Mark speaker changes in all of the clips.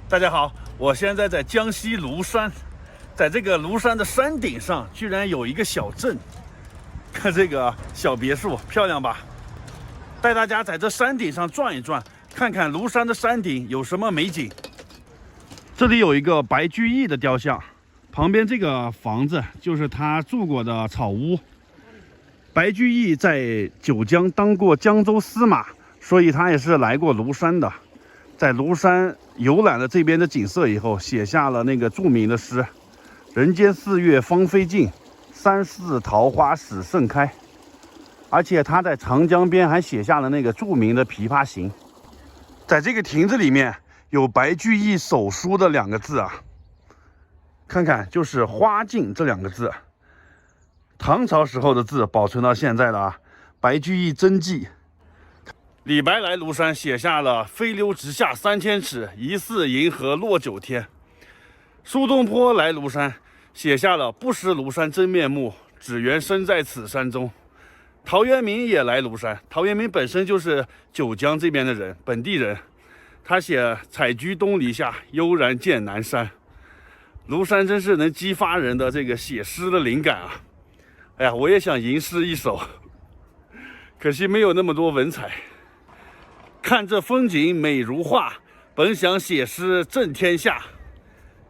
Speaker 1: 大家好，我现在在江西庐山，在这个庐山的山顶上，居然有一个小镇。看这个小别墅，漂亮吧？带大家在这山顶上转一转，看看庐山的山顶有什么美景。这里有一个白居易的雕像，旁边这个房子就是他住过的草屋。白居易在九江当过江州司马，所以他也是来过庐山的。在庐山游览了这边的景色以后，写下了那个著名的诗：“人间四月芳菲尽，山寺桃花始盛开。”而且他在长江边还写下了那个著名的《琵琶行》。在这个亭子里面有白居易手书的2个字啊，看看就是“花尽”这2个字，唐朝时候的字保存到现在了啊。白居易真迹。李白来庐山写下了“飞流直下3000尺，疑似银河落9天”。苏东坡来庐山写下了“不识庐山真面目，只缘身在此山中”。陶渊明也来庐山，陶渊明本身就是九江这边的人，本地人。他写“采菊东篱下，悠然见南山”。庐山真是能激发人的这个写诗的灵感啊！哎呀，我也想吟诗一首，可惜没有那么多文采。看这风景美如画，本想写诗震天下，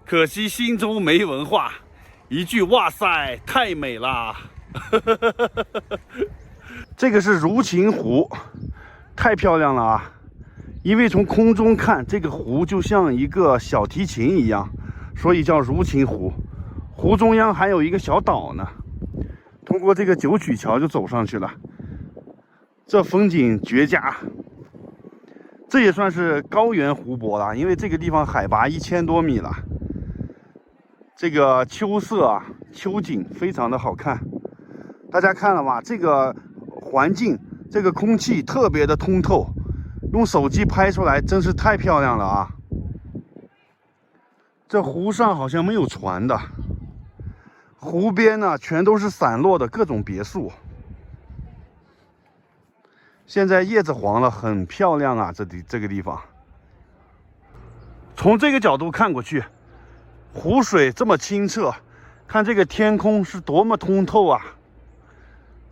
Speaker 1: 可惜心中没文化，一句哇塞太美啦！这个是如情湖，太漂亮了啊！因为从空中看，这个湖就像一个小提琴一样，所以叫如情湖。湖中央还有一个小岛呢，通过这个九曲桥就走上去了。这风景绝佳。这也算是高原湖泊了，因为这个地方海拔1000多米了。这个秋色啊，秋景非常的好看。大家看了吧？这个环境，这个空气特别的通透，用手机拍出来真是太漂亮了啊！这湖上好像没有船的，湖边呢全都是散落的各种别墅。现在叶子黄了，很漂亮啊！这个地方，从这个角度看过去，湖水这么清澈，看这个天空是多么通透啊！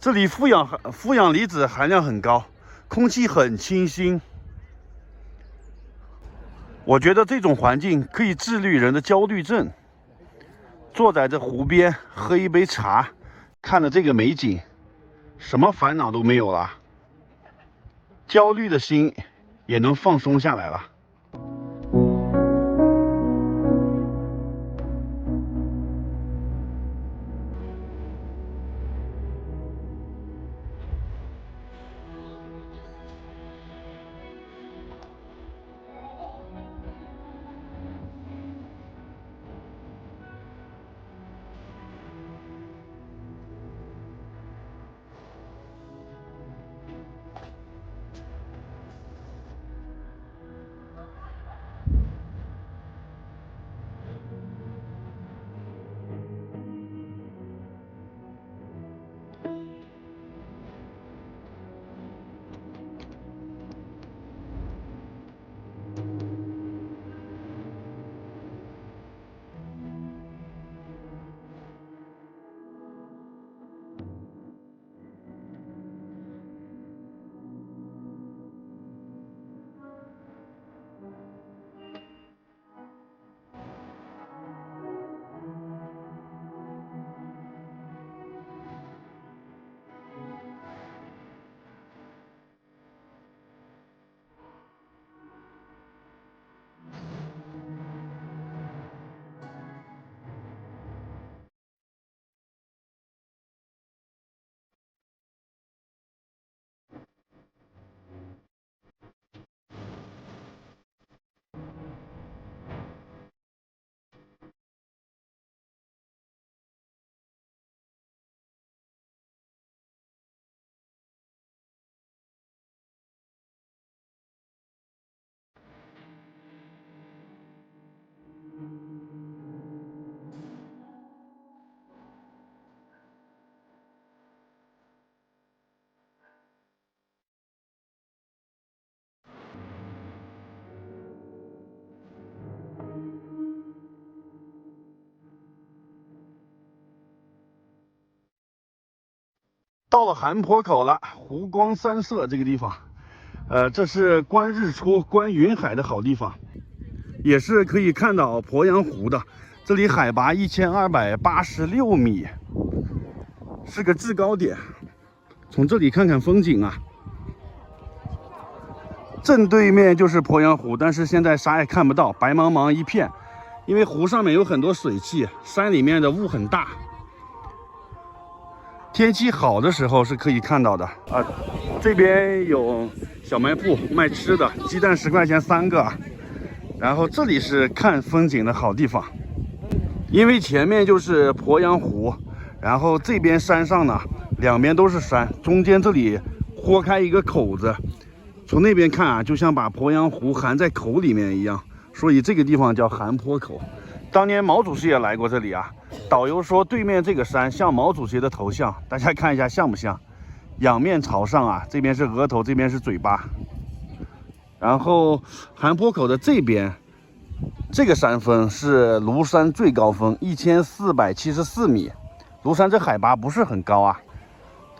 Speaker 1: 这里负氧离子含量很高，空气很清新。我觉得这种环境可以治愈人的焦虑症。坐在这湖边，喝一杯茶，看着这个美景，什么烦恼都没有了。焦虑的心也能放松下来了。到了韩坡口了，湖光山色这个地方，这是观日出、观云海的好地方，也是可以看到鄱阳湖的。这里海拔1286米，是个制高点。从这里看看风景啊，正对面就是鄱阳湖，但是现在啥也看不到，白茫茫一片，因为湖上面有很多水汽，山里面的雾很大。天气好的时候是可以看到的啊。这边有小卖部卖吃的，鸡蛋10块钱3个。然后这里是看风景的好地方，因为前面就是鄱阳湖，然后这边山上呢，两边都是山，中间这里豁开一个口子，从那边看啊，就像把鄱阳湖含在口里面一样，所以这个地方叫韩坡口。当年毛主席也来过这里啊。导游说对面这个山像毛主席的头像，大家看一下像不像？仰面朝上啊，这边是额头，这边是嘴巴。然后韩坡口的这边，这个山峰是庐山最高峰，1474米。庐山这海拔不是很高啊。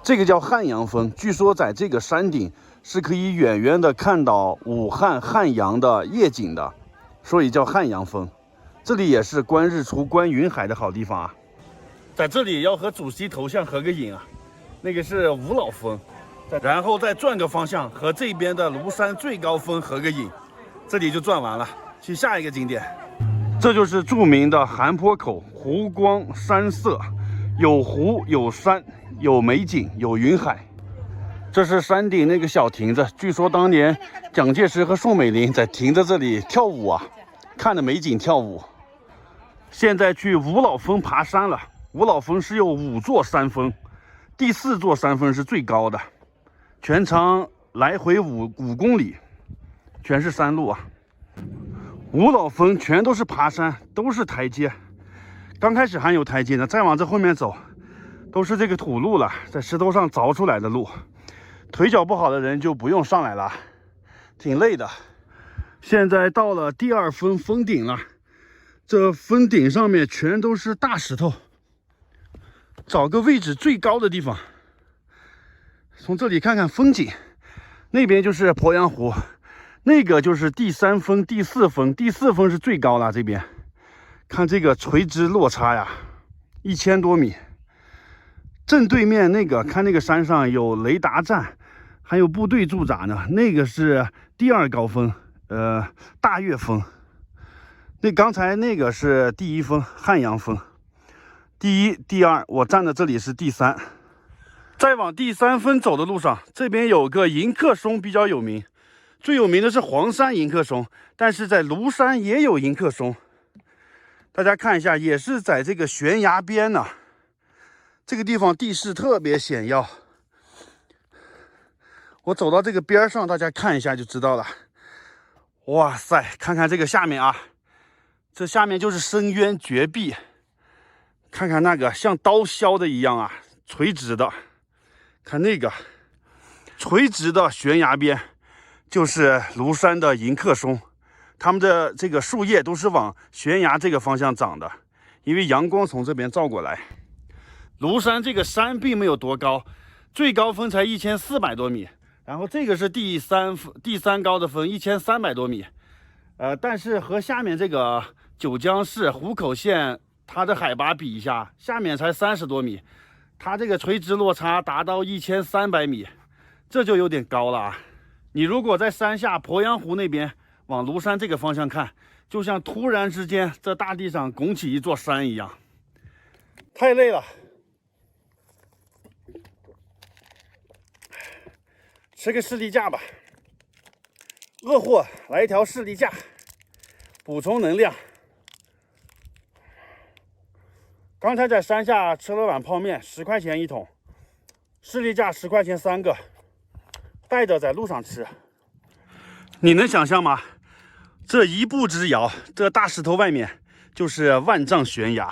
Speaker 1: 这个叫汉阳峰，据说在这个山顶是可以远远的看到武汉汉阳的夜景的，所以叫汉阳峰。这里也是观日出、观云海的好地方啊。在这里要和主席头像合个影啊，那个是吴老峰，然后再转个方向和这边的庐山最高峰合个影，这里就转完了，去下一个景点。这就是著名的韩坡口，湖光山色，有湖有山有美景有云海。这是山顶那个小亭子，据说当年蒋介石和宋美龄在亭子这里跳舞啊，看着美景跳舞。现在去吴老峰爬山了。吴老峰是有5座山峰，第4座山峰是最高的，全长来回5公里，全是山路啊。吴老峰全都是爬山，都是台阶。刚开始还有台阶呢，再往这后面走，都是这个土路了，在石头上凿出来的路。腿脚不好的人就不用上来了，挺累的。现在到了第2峰峰顶了。这峰顶上面全都是大石头，找个位置最高的地方，从这里看看风景。那边就是鄱阳湖，那个就是第3峰、第4峰，第4峰是最高了。这边看这个垂直落差呀，1000多米。正对面那个，看那个山上有雷达站，还有部队驻扎呢。那个是第2高峰，大岳峰。那刚才那个是第1峰汉阳峰，第1、第2，我站的这里是第3。再往第3峰走的路上，这边有个迎客松比较有名，最有名的是黄山迎客松，但是在庐山也有迎客松。大家看一下，也是在这个悬崖边呢。这个地方地势特别险要，我走到这个边上，大家看一下就知道了。哇塞，看看这个下面啊，这下面就是深渊绝壁，看看那个像刀削的一样啊，垂直的。看那个垂直的悬崖边，就是庐山的迎客松，它们的这个树叶都是往悬崖这个方向长的，因为阳光从这边照过来。庐山这个山并没有多高，最高峰才1400多米，然后这个是第三高的峰1300多米，但是和下面这个九江市湖口县它的海拔比一下，下面才30多米，它这个垂直落差达到1300米，这就有点高了啊！你如果在山下鄱阳湖那边往庐山这个方向看，就像突然之间这大地上拱起一座山一样，太累了。吃个士力架吧，饿货来一条士力架，补充能量。刚才在山下吃了碗泡面，10块钱一桶，士力架10块钱3个，带着在路上吃。你能想象吗？这一步之遥，这大石头外面就是万丈悬崖。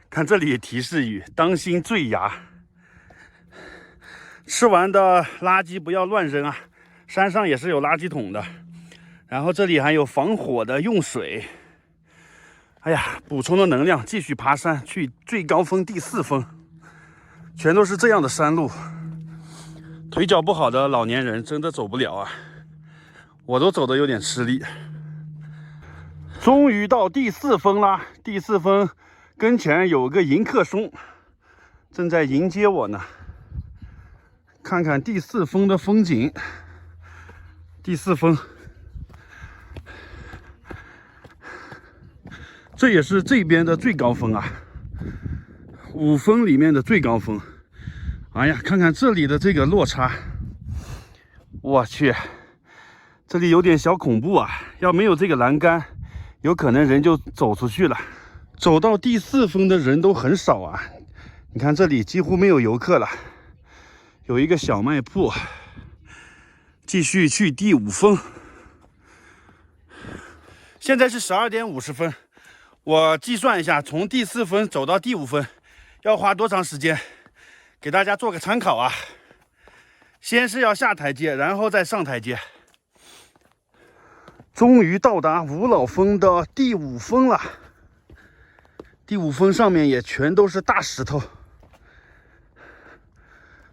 Speaker 1: 看这里提示语，当心坠崖。吃完的垃圾不要乱扔啊，山上也是有垃圾桶的。然后这里还有防火的用水。哎呀，补充了能量，继续爬山，去最高峰第4峰。全都是这样的山路，腿脚不好的老年人真的走不了啊，我都走得有点吃力。终于到第4峰啦，第4峰跟前有个迎客松，正在迎接我呢。看看第4峰的风景。第4峰，这也是这边的最高峰啊，5峰里面的最高峰。哎呀，看看这里的这个落差，我去，这里有点小恐怖啊！要没有这个栏杆，有可能人就走出去了。走到第4峰的人都很少啊，你看这里几乎没有游客了。有一个小卖铺，继续去第5峰。现在是12点50分，我计算一下，从第4峰走到第5峰要花多长时间，给大家做个参考啊。先是要下台阶，然后再上台阶。终于到达五老峰的第5峰了。第5峰上面也全都是大石头，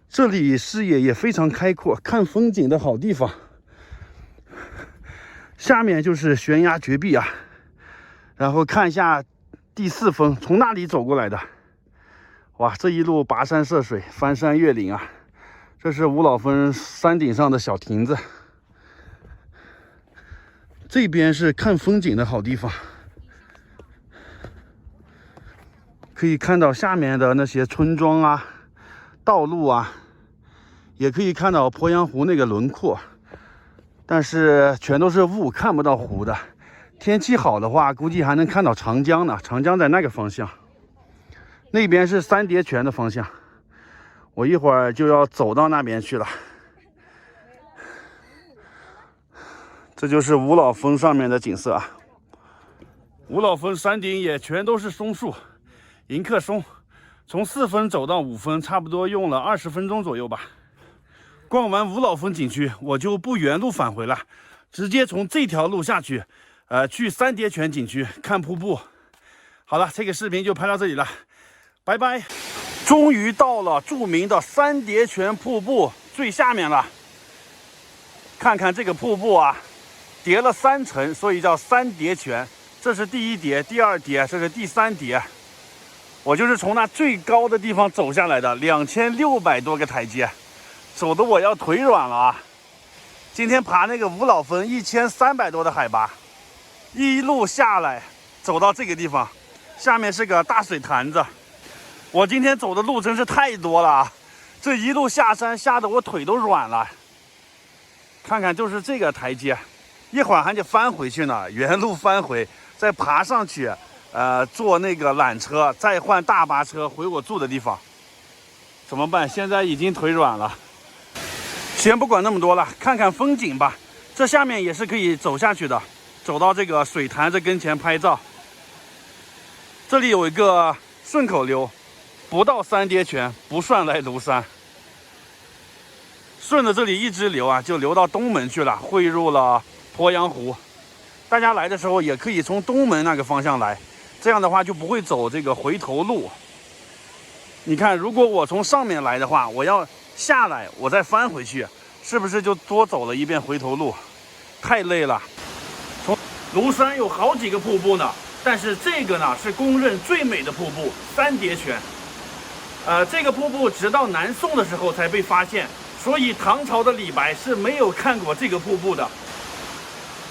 Speaker 1: 这里视野也非常开阔，看风景的好地方。下面就是悬崖绝壁啊，然后看一下第4峰，从那里走过来的。哇，这一路跋山涉水，翻山越岭啊！这是五老峰山顶上的小亭子，这边是看风景的好地方，可以看到下面的那些村庄啊、道路啊，也可以看到鄱阳湖那个轮廓，但是全都是雾，看不到湖的。天气好的话，估计还能看到长江呢，长江在那个方向。那边是三叠泉的方向，我一会儿就要走到那边去了。这就是五老峰上面的景色啊。五老峰山顶也全都是松树，迎客松。从4峰走到5峰，差不多用了20分钟左右吧。逛完五老峰景区，我就不原路返回了，直接从这条路下去，去三叠泉景区看瀑布。好了，这个视频就拍到这里了。拜拜！终于到了著名的三叠泉瀑布最下面了。看看这个瀑布啊，叠了3层，所以叫三叠泉。这是第1叠，第2叠，这是第3叠。我就是从那最高的地方走下来的，2600多个台阶，走的我要腿软了啊！今天爬那个五老峰1300多的海拔，一路下来走到这个地方，下面是个大水潭子。我今天走的路真是太多了啊！这一路下山下的我腿都软了。看看就是这个台阶，一会儿还得翻回去呢，原路翻回，再爬上去，坐那个缆车，再换大巴车回我住的地方。怎么办？现在已经腿软了。先不管那么多了，看看风景吧。这下面也是可以走下去的，走到这个水潭子跟前拍照。这里有一个顺口溜，不到三叠泉不算来庐山。顺着这里一直流啊，就流到东门去了，汇入了鄱阳湖。大家来的时候也可以从东门那个方向来，这样的话就不会走这个回头路。你看，如果我从上面来的话，我要下来，我再翻回去，是不是就多走了一遍回头路？太累了。庐山有好几个瀑布呢，但是这个呢是公认最美的瀑布——三叠泉。这个瀑布直到南宋的时候才被发现，所以唐朝的李白是没有看过这个瀑布的。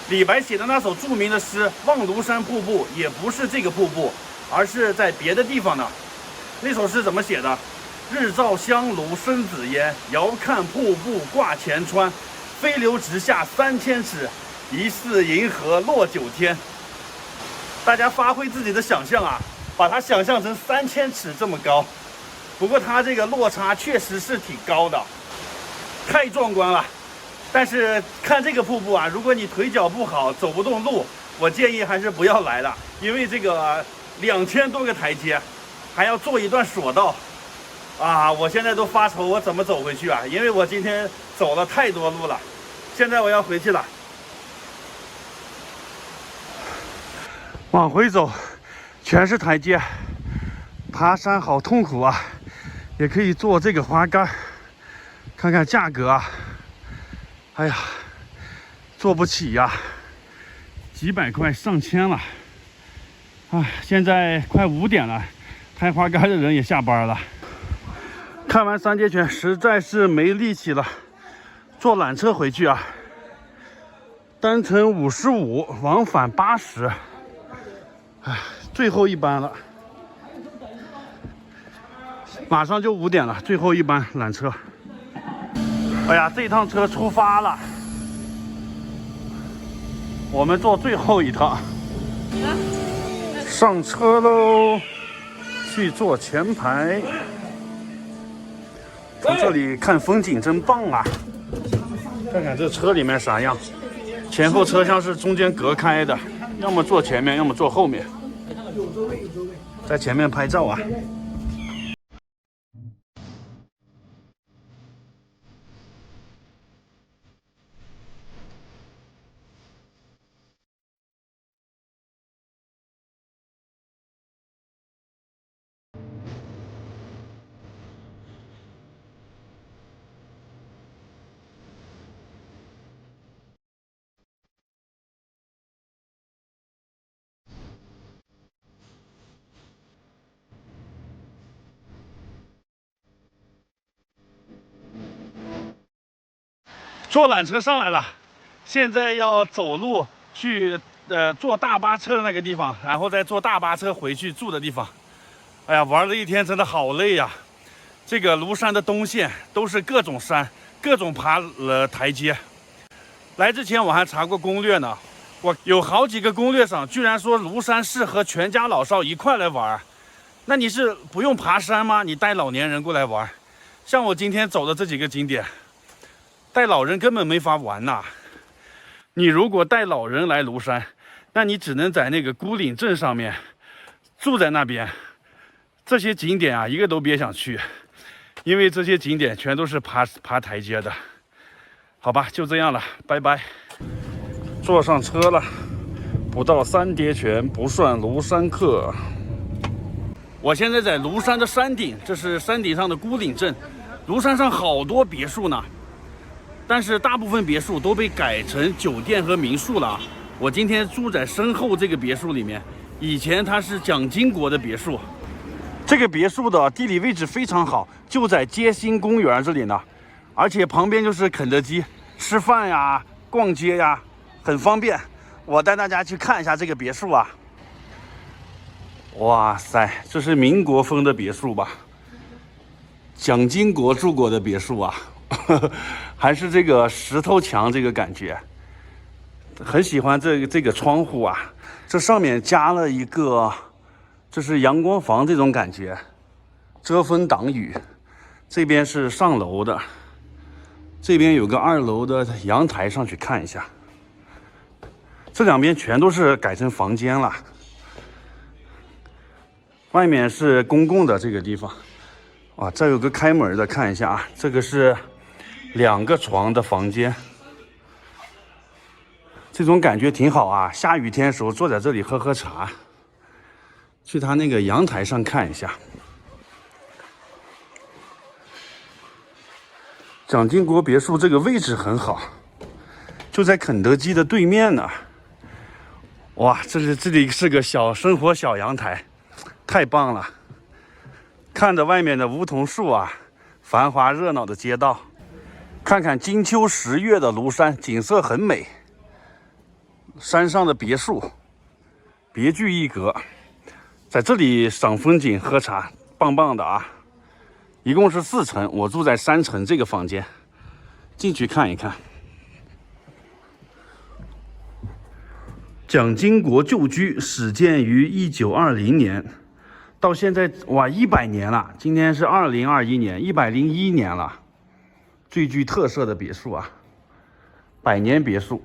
Speaker 1: 李白写的那首著名的诗《望庐山瀑布》也不是这个瀑布，而是在别的地方呢。那首诗怎么写的？日照香炉生紫烟，遥看瀑布挂前川。飞流直下3000尺，疑似银河落9天。大家发挥自己的想象啊，把它想象成3000尺这么高。不过它这个落差确实是挺高的，太壮观了。但是看这个瀑布啊，如果你腿脚不好，走不动路，我建议还是不要来了，因为这个2000多个台阶，还要做一段索道。啊，我现在都发愁我怎么走回去啊，因为我今天走了太多路了。现在我要回去了，往回走全是台阶，爬山好痛苦啊！也可以做这个花杆，看看价格啊，哎呀，做不起呀，几百块上千了。啊，现在快5点了，抬花杆的人也下班了。看完3节拳，实在是没力气了，坐缆车回去啊，单程55，往返80。哎，最后一班了，马上就5点了，最后一班缆车。哎呀，这趟车出发了，我们坐最后一趟，上车喽，去坐前排。从这里看风景真棒啊！看看这车里面啥样，前后车厢是中间隔开的，要么坐前面，要么坐后面。在前面拍照啊！坐缆车上来了，现在要走路去坐大巴车的那个地方，然后再坐大巴车回去住的地方。哎呀，玩了一天真的好累呀！这个庐山的东线都是各种山，各种爬台阶。来之前我还查过攻略呢，我有好几个攻略上居然说庐山适合全家老少一块来玩。那你是不用爬山吗？你带老年人过来玩，像我今天走的这几个景点。带老人根本没法玩呐！你如果带老人来庐山，那你只能在那个孤岭镇上面住在那边。这些景点啊，一个都别想去，因为这些景点全都是爬台阶的。好吧，就这样了，拜拜。坐上车了，不到3节拳不算庐山客。我现在在庐山的山顶，这是山顶上的孤岭镇。庐山上好多别墅呢。但是大部分别墅都被改成酒店和民宿了。我今天住在身后这个别墅里面，以前它是蒋经国的别墅。这个别墅的地理位置非常好，就在街心公园这里呢，而且旁边就是肯德基，吃饭呀、逛街呀，很方便。我带大家去看一下这个别墅啊。哇塞，这是民国风的别墅吧？蒋经国住过的别墅啊。还是这个石头墙这个感觉，很喜欢这个窗户啊，这上面加了一个，这是阳光房这种感觉，遮风挡雨。这边是上楼的，这边有个2楼的阳台，上去看一下。这两边全都是改成房间了，外面是公共的这个地方。啊，这有个开门的，看一下啊，这个是2个床的房间，这种感觉挺好啊。下雨天的时候坐在这里喝喝茶，去他那个阳台上看一下。蒋经国别墅这个位置很好，就在肯德基的对面呢。哇，这里是个生活小阳台，太棒了！看着外面的梧桐树啊，繁华热闹的街道。看看金秋10月的庐山，景色很美。山上的别墅，别具一格，在这里赏风景、喝茶，棒棒的啊！一共是4层，我住在3层这个房间，进去看一看。蒋经国旧居始建于1920年，到现在哇100年了，今天是2021年，101年了。最具特色的别墅啊，100年别墅。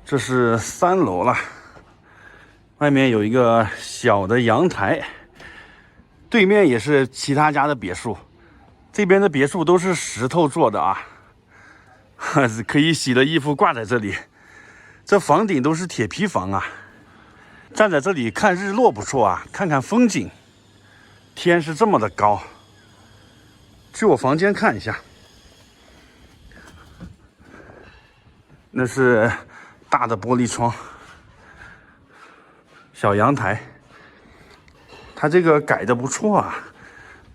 Speaker 1: 这是3楼了，外面有一个小的阳台，对面也是其他家的别墅。这边的别墅都是石头做的啊，可以洗的衣服挂在这里。这房顶都是铁皮房啊，站在这里看日落不错啊，看看风景。天是这么的高，去我房间看一下，那是大的玻璃窗，小阳台，它这个改的不错啊，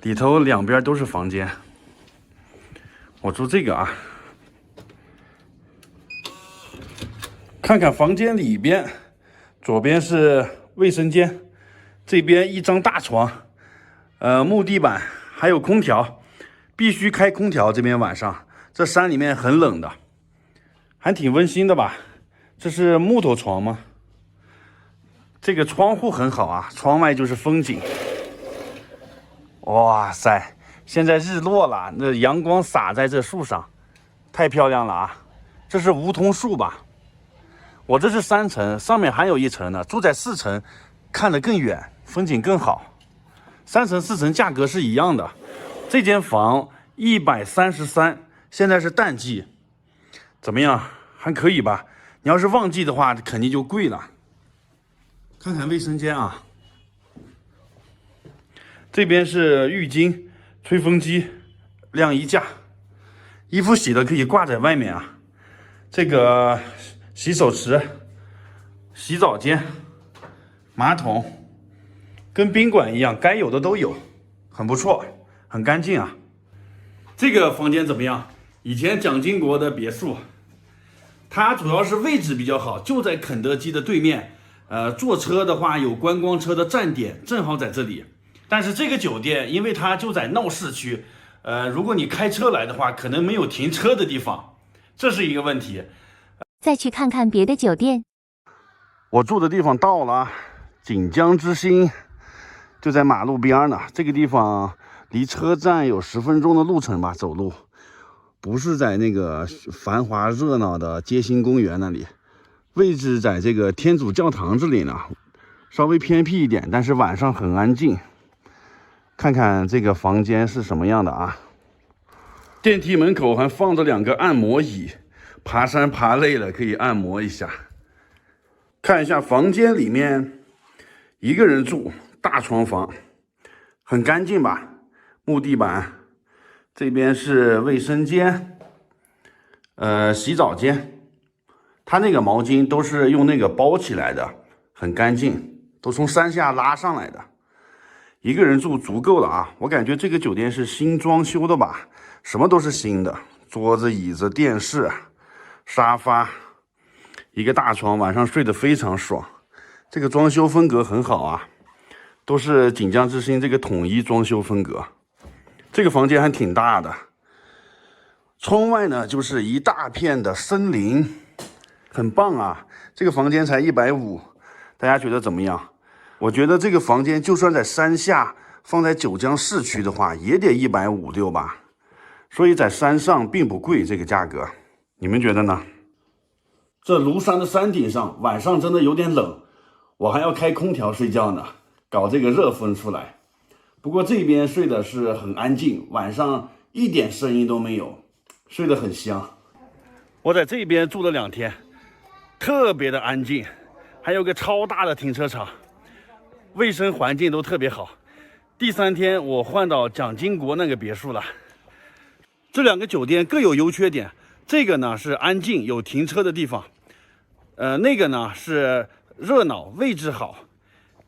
Speaker 1: 里头两边都是房间。我住这个啊，看看房间里边，左边是卫生间，这边一张大床，木地板，还有空调，必须开空调。这边晚上这山里面很冷的，还挺温馨的吧？这是木头床吗？这个窗户很好啊，窗外就是风景。哇塞，现在日落了，那阳光洒在这树上，太漂亮了啊！这是梧桐树吧？我这是3层，上面还有1层呢。住在4层，看得更远，风景更好。3层、4层价格是一样的。这间房133，现在是淡季，怎么样？还可以吧？你要是旺季的话，肯定就贵了。看看卫生间啊，这边是浴巾、吹风机、晾衣架，衣服洗的可以挂在外面啊。这个洗手池、洗澡间、马桶，跟宾馆一样，该有的都有，很不错，很干净啊。这个房间怎么样？以前蒋经国的别墅，它主要是位置比较好，就在肯德基的对面。坐车的话有观光车的站点，正好在这里。但是这个酒店，因为它就在闹市区，如果你开车来的话，可能没有停车的地方，这是一个问题。
Speaker 2: 再去看看别的酒店。
Speaker 1: 我住的地方到了，锦江之星就在马路边呢。这个地方离车站有10分钟的路程吧，走路。不是在那个繁华热闹的街心公园那里，位置在这个天主教堂这里呢，稍微偏僻一点，但是晚上很安静。看看这个房间是什么样的啊？电梯门口还放着2个按摩椅，爬山爬累了可以按摩一下。看一下房间里面，一个人住，大床房，很干净吧？木地板，这边是卫生间，洗澡间，它那个毛巾都是用那个包起来的，很干净，都从山下拉上来的。一个人住足够了啊！我感觉这个酒店是新装修的吧，什么都是新的，桌子、椅子、电视、沙发，一个大床，晚上睡得非常爽。这个装修风格很好啊，都是锦江之星这个统一装修风格。这个房间还挺大的，窗外呢就是一大片的森林，很棒啊！这个房间才150，大家觉得怎么样？我觉得这个房间就算在山下，放在九江市区的话，也得150-160吧。所以在山上并不贵，这个价格，你们觉得呢？这庐山的山顶上，晚上真的有点冷，我还要开空调睡觉呢，搞这个热风出来。不过这边睡的是很安静，晚上一点声音都没有，睡得很香。我在这边住了2天，特别的安静，还有个超大的停车场。卫生环境都特别好。第3天我换到蒋经国那个别墅了。这2个酒店各有优缺点，这个呢是安静有停车的地方，那个呢是热闹位置好。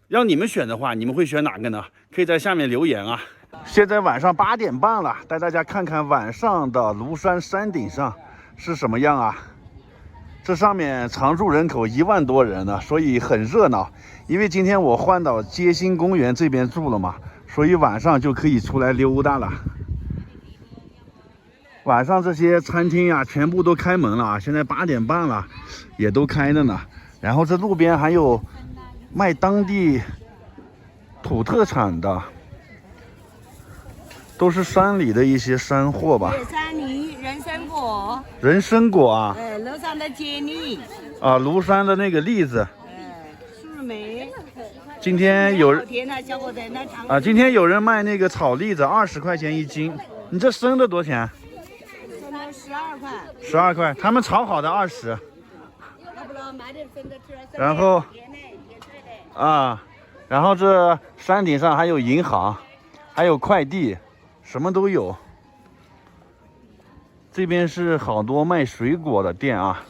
Speaker 1: 让你们选的话，你们会选哪个呢？可以在下面留言啊。现在晚上8点半了，带大家看看晚上的庐山山顶上是什么样啊。这上面常住人口1万多人呢，所以很热闹。因为今天我换到街心公园这边住了嘛，所以晚上就可以出来溜达了。晚上这些餐厅呀，全部都开门了啊！现在8点半了，也都开着呢。然后这路边还有卖当地土特产的，都是山里的一些山货吧。
Speaker 3: 山梨人参果，
Speaker 1: 人参果啊，
Speaker 3: 庐山的接力
Speaker 1: 啊，庐山的那个栗子，
Speaker 3: 树莓。
Speaker 1: 今天有人今天有人卖那个草栗子，20块钱1斤。你这生的多少钱
Speaker 3: ？12块。
Speaker 1: 12块，他们炒好的20。然后然后这山顶上还有银行，还有快递，什么都有。这边是好多卖水果的店啊，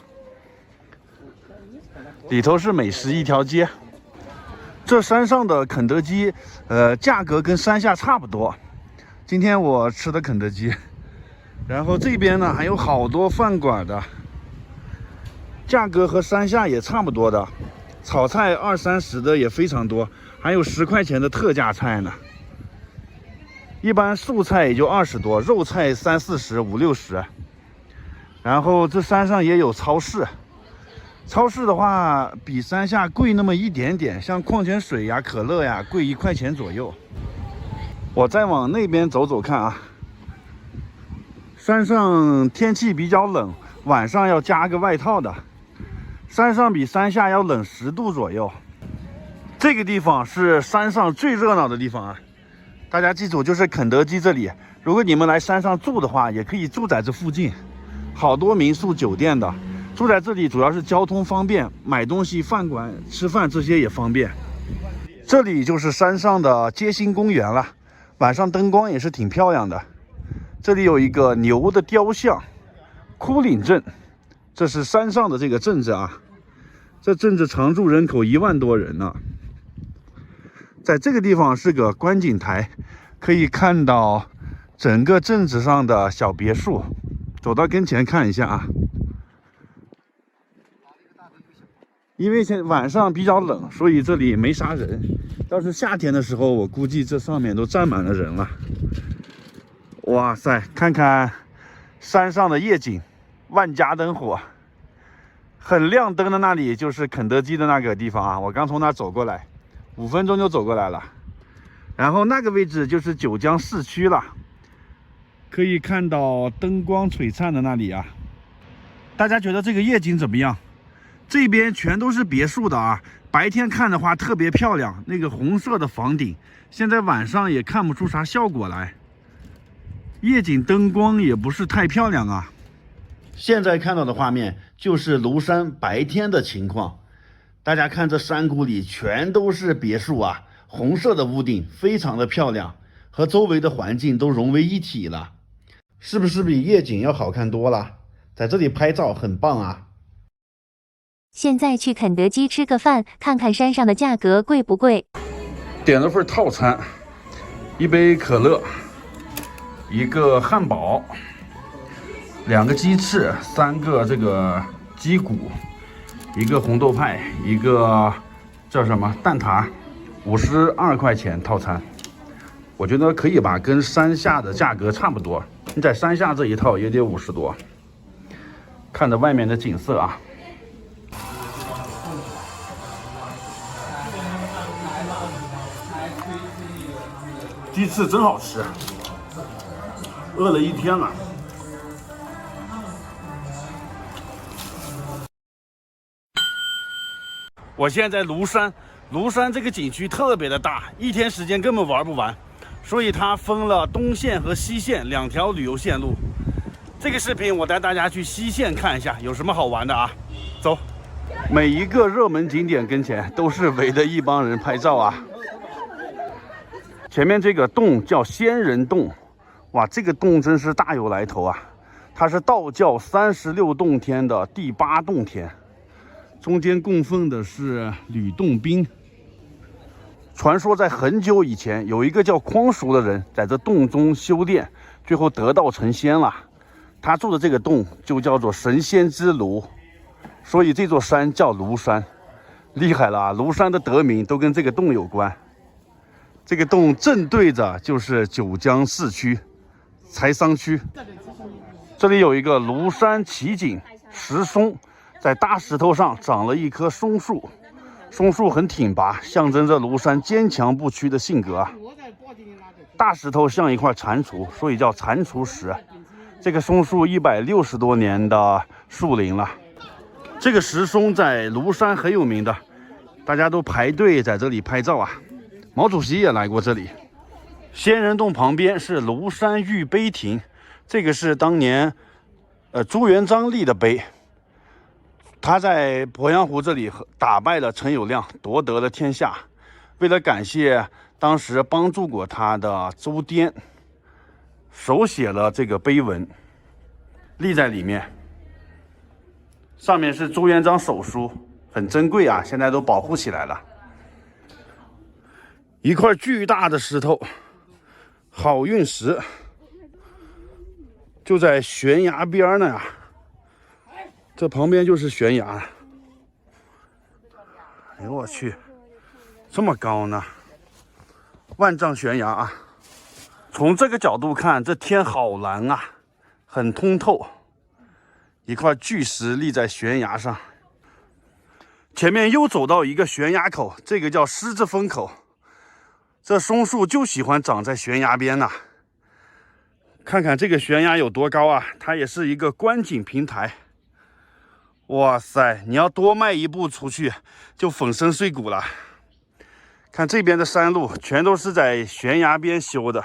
Speaker 1: 里头是美食一条街。这山上的肯德基，价格跟山下差不多。今天我吃的肯德基，然后这边呢还有好多饭馆的，价格和山下也差不多的，炒菜20、30的也非常多，还有10块钱的特价菜呢。一般素菜也就20多，肉菜30、40、50、60。然后这山上也有超市。超市的话比山下贵那么一点点，像矿泉水呀、可乐呀贵1块钱左右。我再往那边走走看啊，山上天气比较冷，晚上要加个外套的。山上比山下要冷10度左右。这个地方是山上最热闹的地方啊，大家记住，就是肯德基这里。如果你们来山上住的话，也可以住在这附近，好多民宿酒店的。住在这里主要是交通方便，买东西、饭馆吃饭这些也方便。这里就是山上的街心公园了，晚上灯光也是挺漂亮的。这里有一个牛的雕像，枯岭镇，这是山上的这个镇子啊。这镇子常住人口1万多人呢。在这个地方是个观景台，可以看到整个镇子上的小别墅。走到跟前看一下啊。因为晚上比较冷，所以这里没啥人。要是夏天的时候，我估计这上面都站满了人了。哇塞，看看山上的夜景，万家灯火，很亮灯的那里就是肯德基的那个地方啊。我刚从那走过来，5分钟就走过来了。然后那个位置就是九江市区了，可以看到灯光璀璨的那里啊。大家觉得这个夜景怎么样？这边全都是别墅的啊，白天看的话特别漂亮，那个红色的房顶，现在晚上也看不出啥效果来，夜景灯光也不是太漂亮啊。现在看到的画面就是庐山白天的情况，大家看这山谷里全都是别墅啊，红色的屋顶非常的漂亮，和周围的环境都融为一体了，是不是比夜景要好看多了？在这里拍照很棒啊。
Speaker 2: 现在去肯德基吃个饭，看看山上的价格贵不贵。
Speaker 1: 点了份套餐，1杯可乐，1个汉堡，2个鸡翅，3个这个鸡骨，1个红豆派，1个叫什么蛋挞，52块钱套餐。我觉得可以吧，跟山下的价格差不多。你在山下这一套也得50多。看着外面的景色啊。鸡翅真好吃，饿了一天了。我现在在庐山，庐山这个景区特别的大，一天时间根本玩不完，所以它分了东线和西线2条旅游线路。这个视频我带大家去西线看一下有什么好玩的啊，走。每一个热门景点跟前都是围着一帮人拍照啊。前面这个洞叫仙人洞，哇，这个洞真是大有来头啊！它是道教36洞天的第8洞天，中间供奉的是吕洞宾。传说在很久以前，有一个叫匡叔的人在这洞中修炼，最后得道成仙了。他住的这个洞就叫做神仙之庐，所以这座山叫庐山。厉害了啊！庐山的得名都跟这个洞有关。这个洞正对着就是九江市区财商区，这里有一个庐山奇景石松，在大石头上长了一棵松树，松树很挺拔，象征着庐山坚强不屈的性格啊。大石头像一块蟾蜍，所以叫蟾蜍石。这个松树160多年的树龄了。这个石松在庐山很有名的，大家都排队在这里拍照啊。毛主席也来过这里。仙人洞旁边是庐山玉碑亭，这个是当年朱元璋立的碑，他在鄱阳湖这里打败了陈友谅，夺得了天下。为了感谢当时帮助过他的周颠，手写了这个碑文。立在里面，上面是朱元璋手书，很珍贵啊，现在都保护起来了。一块巨大的石头，好运石，就在悬崖边呢呀。这旁边就是悬崖。哎呦我去，这么高呢！万丈悬崖啊！从这个角度看，这天好蓝啊，很通透。一块巨石立在悬崖上，前面又走到一个悬崖口，这个叫狮子峰口。这松树就喜欢长在悬崖边呐。看看这个悬崖有多高啊！它也是一个观景平台。哇塞，你要多迈一步出去，就粉身碎骨了。看这边的山路，全都是在悬崖边修的，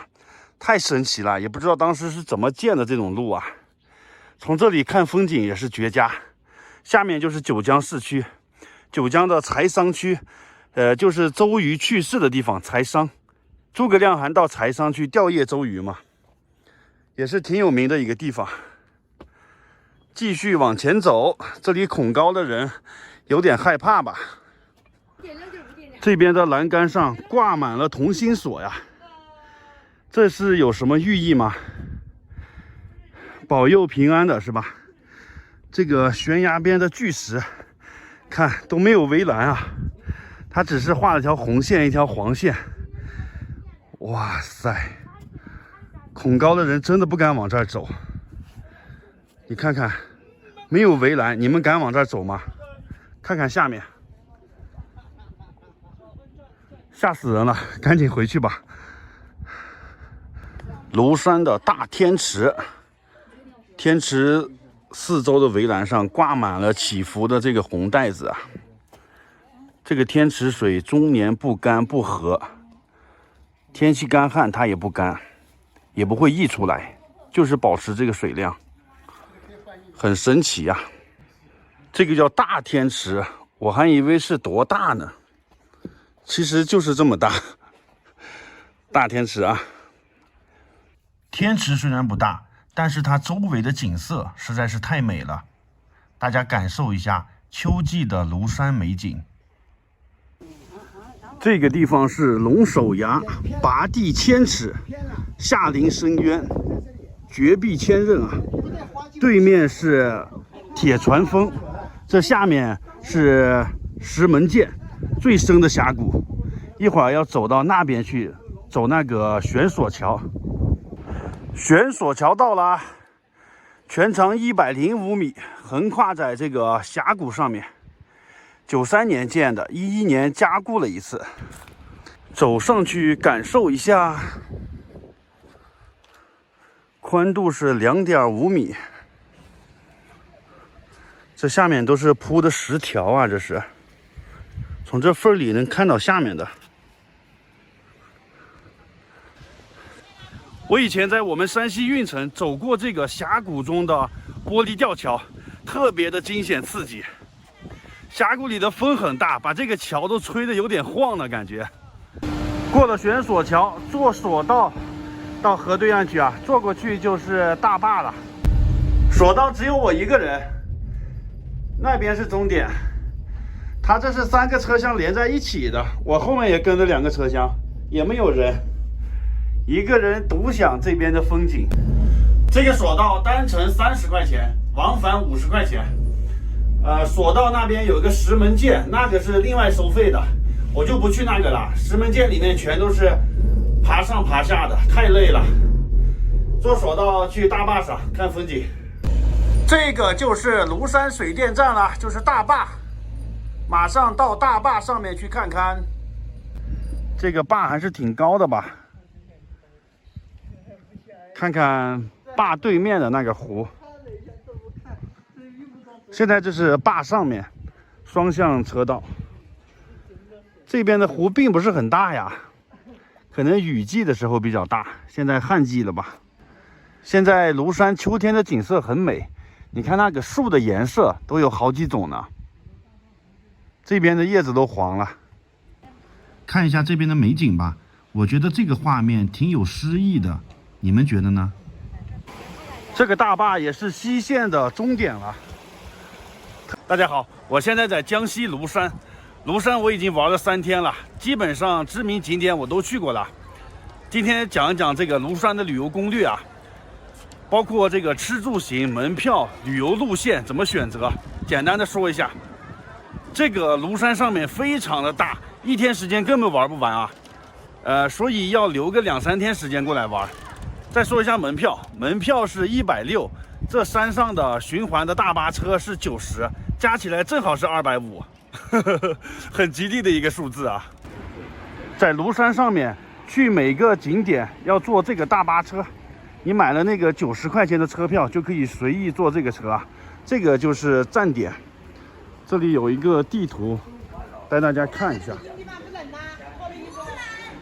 Speaker 1: 太神奇了！也不知道当时是怎么建的这种路啊。从这里看风景也是绝佳。下面就是九江市区，九江的柴桑区，就是周瑜去世的地方，柴桑。诸葛亮还到柴桑去吊唁周瑜嘛，也是挺有名的一个地方。继续往前走，这里恐高的人有点害怕吧。这边的栏杆上挂满了同心锁呀，这是有什么寓意吗？保佑平安的是吧？这个悬崖边的巨石，看都没有围栏啊，它只是画了条红线，一条黄线。哇塞，恐高的人真的不敢往这儿走。你看看，没有围栏，你们敢往这儿走吗？看看下面，吓死人了，赶紧回去吧。庐山的大天池，天池四周的围栏上挂满了起伏的这个红带子啊。这个天池水终年不干不涸，天气干旱它也不干，也不会溢出来，就是保持这个水量。很神奇呀，这个叫大天池，我还以为是多大呢，其实就是这么大。大天池啊，天池虽然不大，但是它周围的景色实在是太美了，大家感受一下秋季的庐山美景。这个地方是龙首崖，拔地千尺，下临深渊，绝壁千仞啊。对面是铁船峰，这下面是石门涧，最深的峡谷。一会儿要走到那边去，走那个悬索桥。悬索桥到了，全长105米，横跨在这个峡谷上面。93年建的，11年加固了一次。走上去感受一下，宽度是2.5米。这下面都是铺的石条啊，这是从这缝里能看到下面的。我以前在我们山西运城走过这个峡谷中的玻璃吊桥，特别的惊险刺激。峡谷里的风很大，把这个桥都吹得有点晃的感觉。过了悬索桥，坐索道到河对岸去啊，坐过去就是大坝了。索道只有我一个人。那边是终点，它这是3个车厢连在一起的，我后面也跟着2个车厢，也没有人，一个人独享这边的风景。这个索道单程30块钱，往返50块钱。索道那边有个石门涧，那个是另外收费的，我就不去那个了。石门涧里面全都是爬上爬下的，太累了。坐索道去大坝上看风景。这个就是庐山水电站了，就是大坝，马上到大坝上面去看看。这个坝还是挺高的吧？看看坝对面的那个湖。现在这是坝上面，双向车道。这边的湖并不是很大呀，可能雨季的时候比较大，现在旱季了吧？现在庐山秋天的景色很美。你看那个树的颜色都有好几种呢，这边的叶子都黄了。看一下这边的美景吧，我觉得这个画面挺有诗意的，你们觉得呢？这个大坝也是西线的终点了。大家好，我现在在江西庐山。庐山我已经玩了3天了，基本上知名景点我都去过了。今天讲一讲这个庐山的旅游攻略啊，包括这个吃住行、门票、旅游路线怎么选择，简单的说一下。这个庐山上面非常的大，一天时间根本玩不完啊。所以要留个2、3天时间过来玩。再说一下门票，门票是160，这山上的循环的大巴车是90，加起来正好是250，很吉利的一个数字啊。在庐山上面去每个景点要坐这个大巴车，你买了那个90块钱的车票就可以随意坐这个车啊。这个就是站点，这里有一个地图，带大家看一下。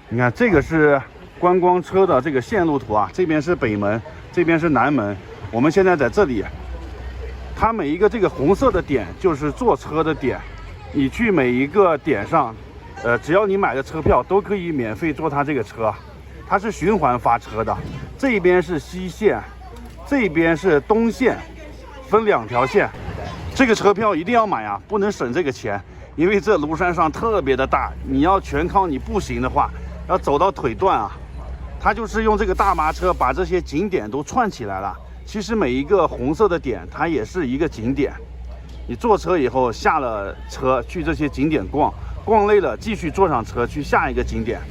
Speaker 1: 你看这个是观光车的这个线路图啊，这边是北门，这边是南门。我们现在在这里，它每一个这个红色的点就是坐车的点，你去每一个点上，只要你买的车票都可以免费坐它这个车，它是循环发车的。这边是西线，这边是东线，分2条线。这个车票一定要买啊，不能省这个钱，因为这庐山上特别的大，你要全靠你步行的话，要走到腿断啊。它就是用这个大巴车把这些景点都串起来了。其实每一个红色的点，它也是一个景点。你坐车以后下了车去这些景点逛，逛累了继续坐上车去下一个景点。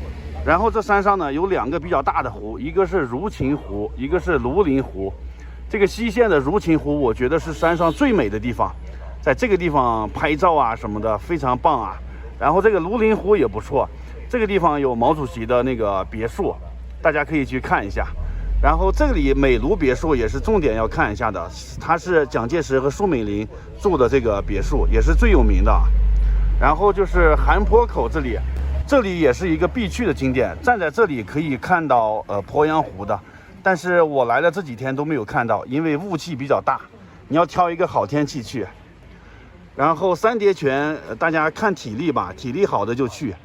Speaker 1: 然后这山上呢有2个比较大的湖，一个是如琴湖，一个是庐陵湖。这个西线的如琴湖，我觉得是山上最美的地方，在这个地方拍照啊什么的非常棒啊。然后这个庐陵湖也不错，这个地方有毛主席的那个别墅，大家可以去看一下。然后这里美庐别墅也是重点要看一下的，它是蒋介石和舒美龄住的这个别墅，也是最有名的。然后就是韩坡口这里也是一个必去的景点，站在这里可以看到鄱阳湖的，但是我来了这几天都没有看到，因为雾气比较大，你要挑一个好天气去。然后三叠泉大家看体力吧，体力好的就去。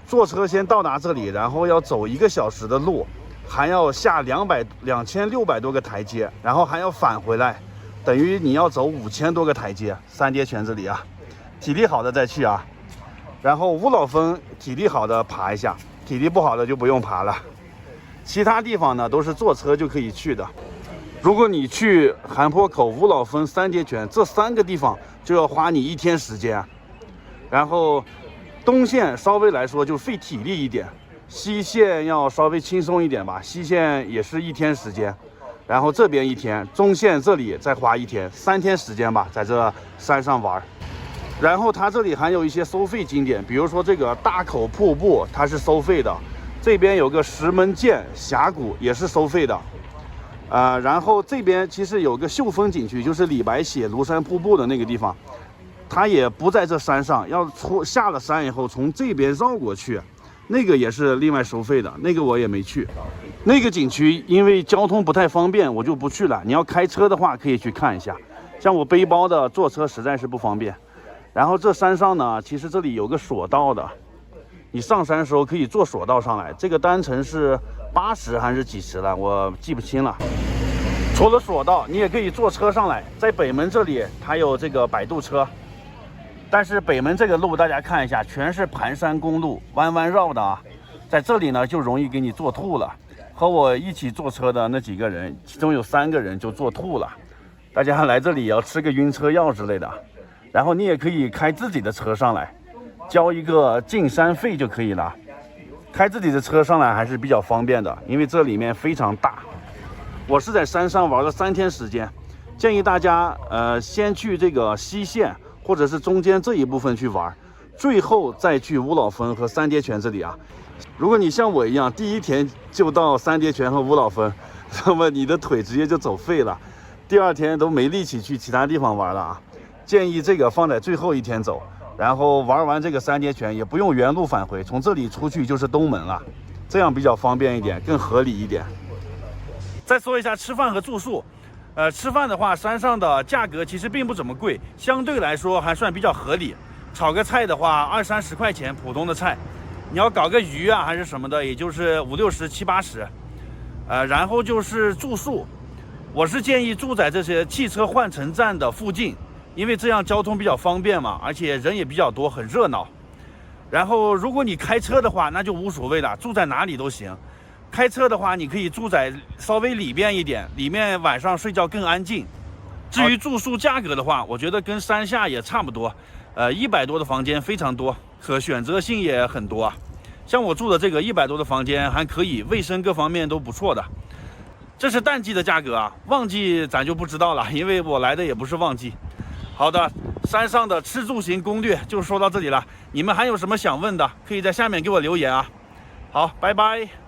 Speaker 1: 坐车先到达这里，然后要走1个小时的路，还要下2600多个台阶，然后还要返回来，等于你要走5000多个台阶。三叠泉这里啊，体力好的再去啊。然后五老峰体力好的爬一下，体力不好的就不用爬了。其他地方呢都是坐车就可以去的。如果你去韩坡口、五老峰、三叠泉这3个地方，就要花你1天时间。然后东线稍微来说就费体力一点，西线要稍微轻松一点吧，西线也是1天时间，然后这边1天，中线这里再花1天，3天时间吧，在这山上玩。然后它这里还有一些收费景点，比如说这个大口瀑布它是收费的，这边有个石门涧峡谷也是收费的。然后这边其实有个秀峰景区，就是李白写庐山瀑布的那个地方，它也不在这山上，要下了山以后从这边绕过去，那个也是另外收费的，那个我也没去。那个景区因为交通不太方便，我就不去了。你要开车的话可以去看一下，像我背包的坐车实在是不方便。然后这山上呢，其实这里有个索道的，你上山的时候可以坐索道上来，这个单程是80还是几十了，我记不清了。除了索道，你也可以坐车上来，在北门这里还有这个摆渡车。但是北门这个路大家看一下，全是盘山公路，弯弯绕的啊，在这里呢就容易给你坐吐了。和我一起坐车的那几个人，其中有3个人就坐吐了。大家来这里要吃个晕车药之类的。然后你也可以开自己的车上来，交一个进山费就可以了。开自己的车上来还是比较方便的，因为这里面非常大。我是在山上玩了3天时间，建议大家先去这个西线或者是中间这一部分去玩，最后再去五老峰和三叠泉这里啊。如果你像我一样第1天就到三叠泉和五老峰，那么你的腿直接就走废了，第2天都没力气去其他地方玩了啊。建议这个放在最后1天走，然后玩完这个三叠泉也不用原路返回，从这里出去就是东门了，这样比较方便一点，更合理一点。再说一下吃饭和住宿，吃饭的话，山上的价格其实并不怎么贵，相对来说还算比较合理。炒个菜的话，20、30块钱普通的菜，你要搞个鱼啊还是什么的，也就是50、60、70、80。然后就是住宿，我是建议住在这些汽车换乘站的附近，因为这样交通比较方便嘛，而且人也比较多，很热闹。然后如果你开车的话，那就无所谓了，住在哪里都行。开车的话，你可以住在稍微里边一点，里面晚上睡觉更安静。至于住宿价格的话，我觉得跟山下也差不多，100多的房间非常多，可选择性也很多啊。像我住的这个100多的房间还可以，卫生各方面都不错的。这是淡季的价格啊，旺季咱就不知道了，因为我来的也不是旺季。好的，山上的吃住行攻略就说到这里了，你们还有什么想问的，可以在下面给我留言啊。好，拜拜。